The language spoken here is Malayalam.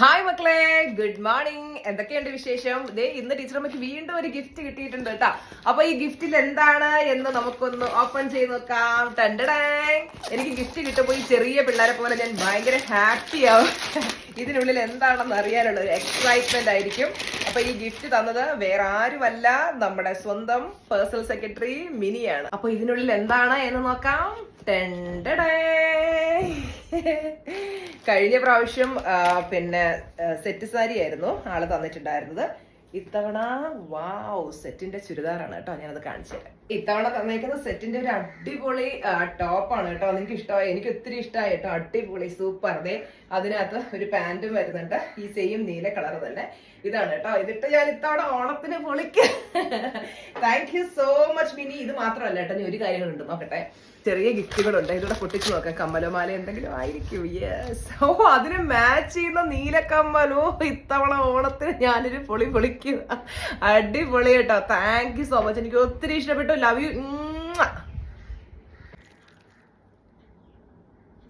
ഹായ് മക്കളെ, ഗുഡ് മോർണിംഗ്. എന്തൊക്കെയുണ്ട് വിശേഷം? ഇന്ന് ടീച്ചറമ്മയ്ക്ക് വീണ്ടും ഒരു ഗിഫ്റ്റ് കിട്ടിയിട്ടുണ്ട് കേട്ടോ. അപ്പൊ ഈ ഗിഫ്റ്റിൽ എന്താണ് എന്ന് നമുക്കൊന്ന് ഓപ്പൺ ചെയ്ത് നോക്കാം. എനിക്ക് ഗിഫ്റ്റ് കിട്ടുമ്പോൾ ഈ ചെറിയ പിള്ളേരെ പോലെ ഞാൻ ഭയങ്കര ഹാപ്പി ആവും. ഇതിനുള്ളിൽ എന്താണെന്ന് അറിയാനുള്ള ഒരു എക്സൈറ്റ്മെന്റ് ആയിരിക്കും. അപ്പൊ ഈ ഗിഫ്റ്റ് തന്നത് വേറെ ആരുമല്ല, നമ്മുടെ സ്വന്തം പേഴ്സണൽ സെക്രട്ടറി മിനിയാണ്. അപ്പൊ ഇതിനുള്ളിൽ എന്താണ് എന്ന് നോക്കാം. കഴിഞ്ഞ പ്രാവശ്യം പിന്നെ സെറ്റ് സാരി ആയിരുന്നു ആള് തന്നിട്ടുണ്ടായിരുന്നത്. ഇത്തവണ സെറ്റിന്റെ ചുരിദാറാണ് കേട്ടോ. ഞാനത് കാണിച്ചു തരാം. ഇത്തവണ തന്നേക്കുന്ന സെറ്റിന്റെ ഒരു അടിപൊളി ടോപ്പാണ് കേട്ടോ. നിങ്ങൾക്ക് ഇഷ്ടമായി? എനിക്ക് ഒത്തിരി ഇഷ്ടമായി കേട്ടോ. അടിപൊളി സൂപ്പർ. അതെ, അതിനകത്ത് ഒരു പാന്റും വരുന്നുണ്ട്, ഈ സെയിം നീല കളർ തന്നെ. ഇതാണ് കേട്ടോ. ഇതിട്ട് ഞാൻ ഇത്തവണ ഓണത്തിന് പൊളിക്കാം. Thank you so much Mini. ഇത് മാത്രമല്ല കേട്ടോ, ഞാൻ ഒരു കാര്യങ്ങളുണ്ട്, നോക്കട്ടെ. ചെറിയ ഗിഫ്റ്റുകളുണ്ട്, ഇതിലൂടെ പൊട്ടിച്ചു നോക്കാം. കമ്മലമാല എന്തെങ്കിലും ആയിരിക്കും. യെസ്. അതിന് മാച്ച് ചെയ്യുന്ന നീലക്കമ്മലോ. ഇത്തവണ ഓണത്തിന് ഞാനൊരു പൊളിക്കും. അടിപൊളി കേട്ടോ. Thank you so much. എനിക്ക് ഒത്തിരി ഇഷ്ടപ്പെട്ടു. Love you.